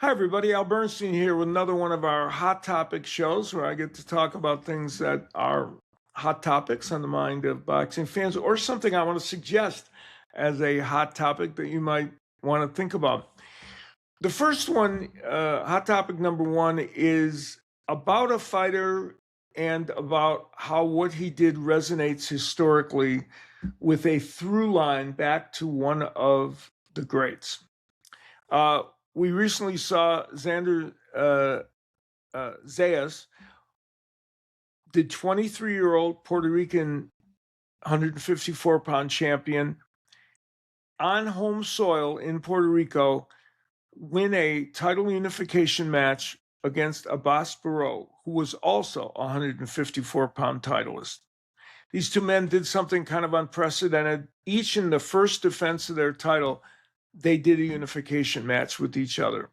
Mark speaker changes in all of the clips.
Speaker 1: Hi, everybody. Al Bernstein here with another one of our Hot Topic shows where I get to talk about things that are hot topics on the mind of boxing fans or something I want to suggest as a hot topic that you might want to think about. The first one, hot topic number one, is about a fighter and about how what he did resonates historically with a through line back to one of the greats. We recently saw Xander Zayas, the 23-year-old Puerto Rican 154-pound champion, on home soil in Puerto Rico, win a title unification match against Abbas Barrow, who was also a 154-pound titleist. These two men did something kind of unprecedented. Each in the first defense of their title, they did a unification match with each other.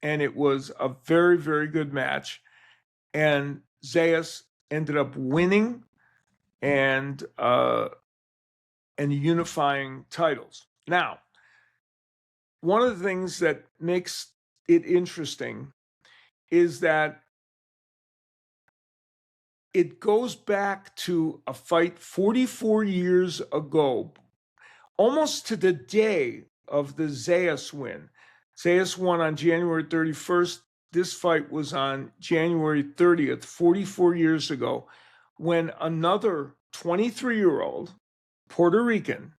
Speaker 1: And it was a very, very good match. And Zayas ended up winning and unifying titles. Now, one of the things that makes it interesting is that it goes back to a fight 44 years ago, almost to the day of the Zayas win. Zayas won on January 31st. This fight was on January 30th, 44 years ago, when another 23-year-old Puerto Rican,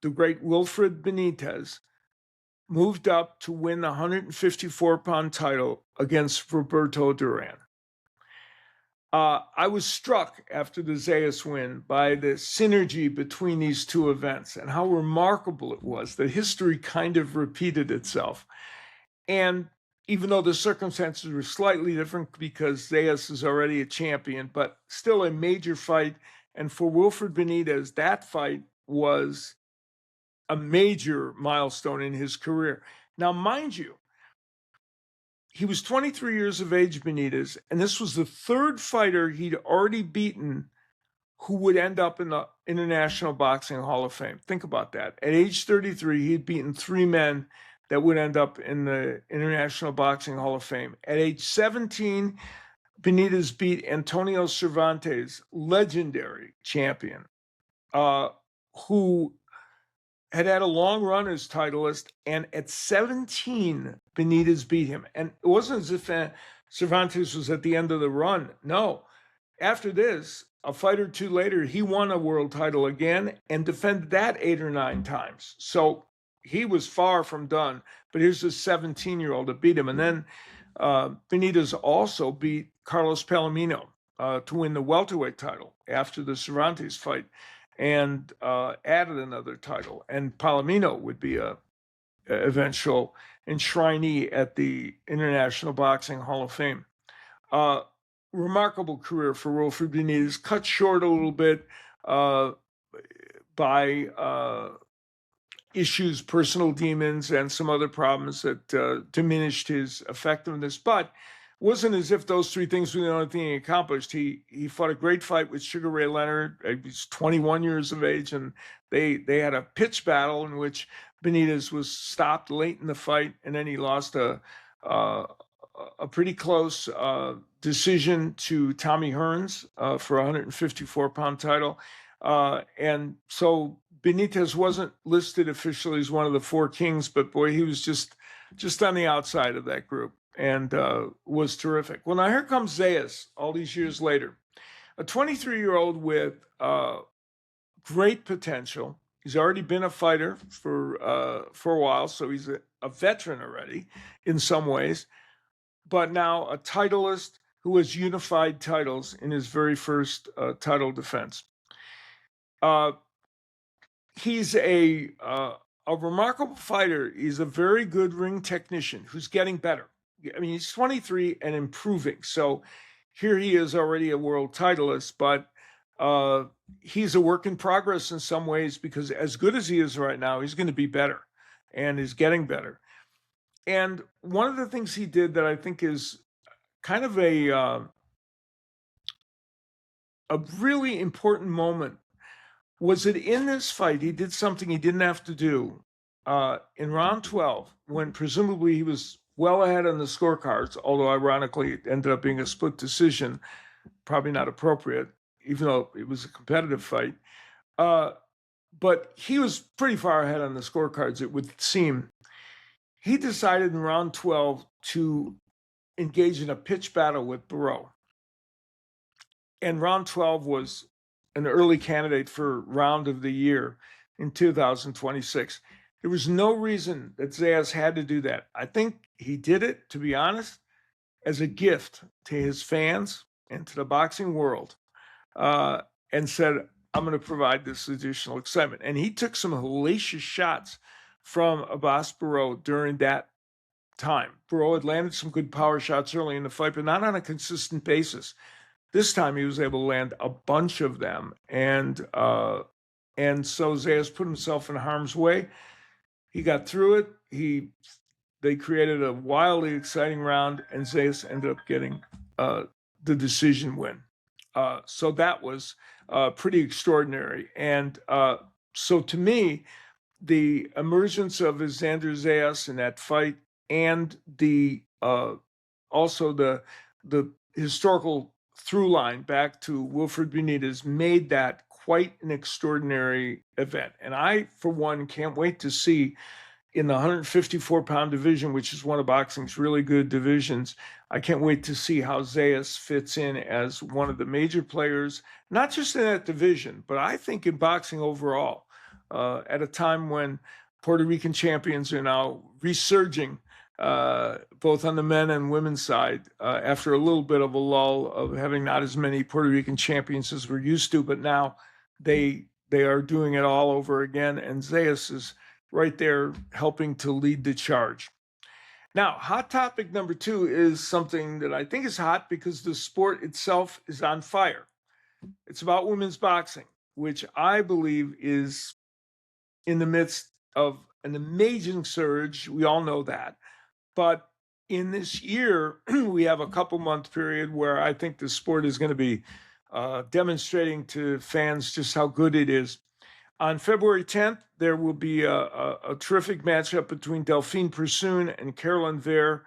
Speaker 1: the great Wilfred Benitez, moved up to win the 154-pound title against Roberto Duran. I was struck after the Zayas win by the synergy between these two events and how remarkable it was that history kind of repeated itself. And even though the circumstances were slightly different because Zayas is already a champion, but still a major fight. And for Wilfred Benitez, that fight was a major milestone in his career. Now, mind you, he was 23 years of age, Benitez, and this was the third fighter he'd already beaten who would end up in the International Boxing Hall of Fame. Think about that. At age 33, he'd beaten three men that would end up in the International Boxing Hall of Fame. At age 17, Benitez beat Antonio Cervantes, legendary champion, who had a long run as titleist, and at 17, Benitez beat him. And it wasn't as if Cervantes was at the end of the run. No. After this, a fight or two later, he won a world title again and defended that 8 or 9 times. So he was far from done. But here's this 17-year-old that beat him. And then Benitez also beat Carlos Palomino to win the welterweight title after the Cervantes fight, and added another title. And Palomino would be a eventual enshrinee at the International Boxing Hall of Fame. Remarkable career for Wilfred Benitez, cut short a little bit by issues, personal demons, and some other problems that diminished his effectiveness. But it wasn't as if those three things were the only thing he accomplished. He fought a great fight with Sugar Ray Leonard. He was 21 years of age, and they had a pitch battle in which Benitez was stopped late in the fight, and then he lost a pretty close decision to Tommy Hearns for a 154-pound title. And so Benitez wasn't listed officially as one of the four kings, but boy, he was just on the outside of that group, and was terrific. Well, now here comes Zayas all these years later, a 23-year-old with great potential. He's already been a fighter for a while, so he's a veteran already in some ways, but now a titleist who has unified titles in his very first title defense. He's a remarkable fighter. He's a very good ring technician who's getting better. I mean, he's 23 and improving. So here he is already a world titleist, but he's a work in progress in some ways, because as good as he is right now, he's going to be better and is getting better. And one of the things he did that I think is kind of a really important moment was that in this fight, he did something he didn't have to do in round 12, when presumably he was well ahead on the scorecards, although ironically it ended up being a split decision, probably not appropriate, even though it was a competitive fight. But he was pretty far ahead on the scorecards, it would seem. He decided in round 12 to engage in a pitch battle with Barreau. And round 12 was an early candidate for round of the year in 2026. There was no reason that Zayas had to do that. I think he did it, to be honest, as a gift to his fans and to the boxing world, and said, I'm going to provide this additional excitement. And he took some hellacious shots from Abbas Barreau during that time. Barreau had landed some good power shots early in the fight, but not on a consistent basis. This time he was able to land a bunch of them. And so Zayas put himself in harm's way. He got through it. They created a wildly exciting round, and Zayas ended up getting the decision win. So that was pretty extraordinary. And so to me, the emergence of Xander Zayas in that fight, and also the historical through line back to Wilfred Benitez, made that quite an extraordinary event. And I, for one, can't wait to see in the 154-pound division, which is one of boxing's really good divisions. I can't wait to see how Zayas fits in as one of the major players, not just in that division, but I think in boxing overall, at a time when Puerto Rican champions are now resurging, both on the men and women's side, after a little bit of a lull of having not as many Puerto Rican champions as we're used to, but now they are doing it all over again, and Zayas is right there helping to lead the charge. Now, hot topic number 2 is something that I think is hot because the sport itself is on fire. It's about women's boxing, which I believe is in the midst of an amazing surge. We all know that. But in this year, we have a couple-month period where I think the sport is going to be demonstrating to fans just how good it is. On February 10th, there will be a terrific matchup between Delphine Persoon and Caroline Veyre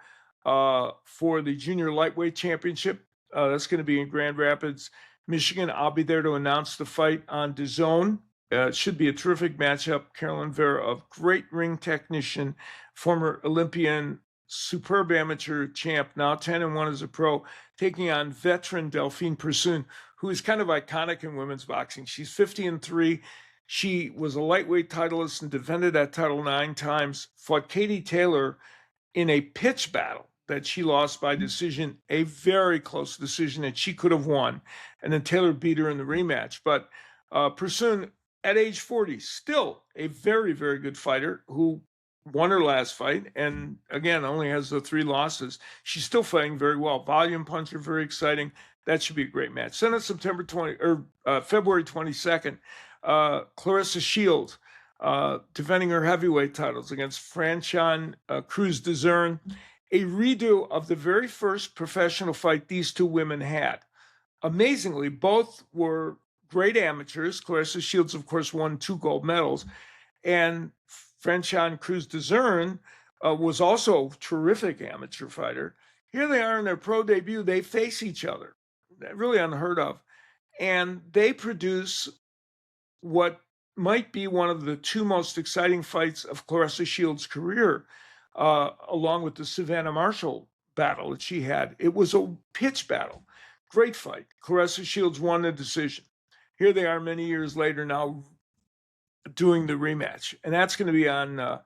Speaker 1: for the Junior Lightweight Championship. That's going to be in Grand Rapids, Michigan. I'll be there to announce the fight on DAZN. It should be a terrific matchup. Caroline Veyre, a great ring technician, former Olympian, superb amateur champ, now 10-1 as a pro, taking on veteran Delphine Persoon, who is kind of iconic in women's boxing. She's 50-3. She was a lightweight titleist and defended that title 9 times, fought Katie Taylor in a pitch battle that she lost by decision, a very close decision that she could have won. And then Taylor beat her in the rematch. But Persoon, at age 40, still a very, very good fighter who won her last fight and, again, only has the 3 losses. She's still fighting very well. Volume puncher, very exciting. That should be a great match. Then on February 22nd, Claressa Shields defending her heavyweight titles against Franchon Cruz de Zern, a redo of the very first professional fight these two women had. Amazingly, both were great amateurs. Claressa Shields, of course, won 2 gold medals, and Franchon Cruz de Zern was also a terrific amateur fighter. Here they are in their pro debut. They face each other, really unheard of, and they produce what might be one of the 2 most exciting fights of Claressa Shields' career, along with the Savannah Marshall battle that she had. It was a pitch battle. Great fight. Claressa Shields won the decision. Here they are many years later now doing the rematch. And that's going to be on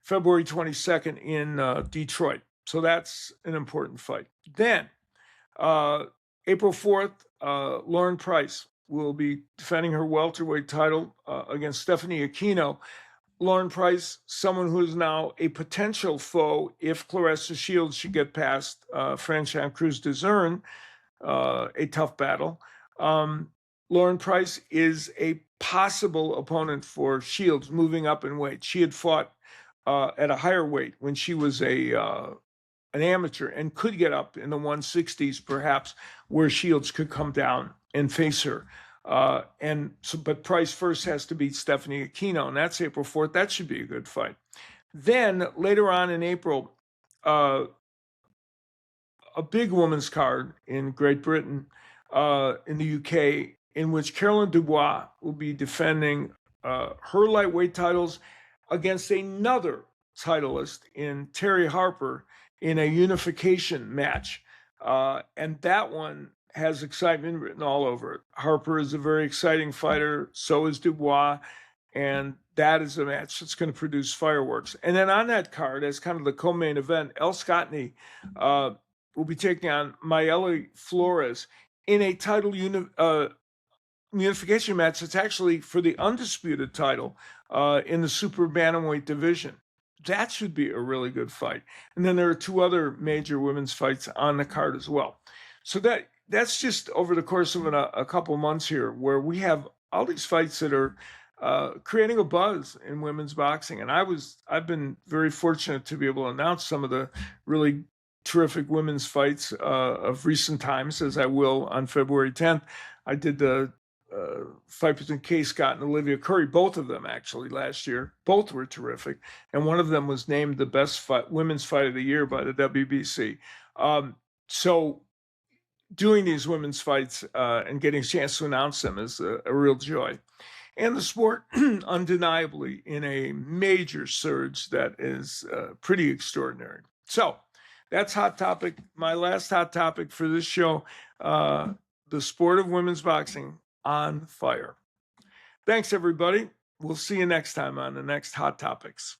Speaker 1: February 22nd in Detroit. So that's an important fight. Then, April 4th, Lauren Price will be defending her welterweight title against Stephanie Aquino. Lauren Price, someone who is now a potential foe if Claressa Shields should get past Franchon Cruz de Zern, a tough battle. Lauren Price is a possible opponent for Shields moving up in weight. She had fought at a higher weight when she was an amateur and could get up in the 160s perhaps, where Shields could come down and face her. But Price first has to beat Stephanie Aquino, and that's April 4th. That should be a good fight. Then later on in April, a big women's card in Great Britain, in the UK, in which Caroline Dubois will be defending her lightweight titles against another titleist in Terry Harper in a unification match. And that one has excitement written all over it. Harper is a very exciting fighter. So is Dubois. And that is a match that's going to produce fireworks. And then on that card, as kind of the co-main event, El Scotney will be taking on Mayeli Flores in a title unification match that's actually for the undisputed title in the super bantamweight division. That should be a really good fight. And then there are two other major women's fights on the card as well. So that's just over the course of a couple months here, where we have all these fights that are creating a buzz in women's boxing. And I've been very fortunate to be able to announce some of the really terrific women's fights of recent times, as I will on February 10th. I did the fight between Kay Scott and Olivia Curry, both of them actually last year. Both were terrific. And one of them was named the best women's fight of the year by the WBC. So doing these women's fights and getting a chance to announce them is a real joy. And the sport undeniably in a major surge that is pretty extraordinary. So that's Hot Topic. My last Hot Topic for this show, the sport of women's boxing on fire. Thanks, everybody. We'll see you next time on the next Hot Topics.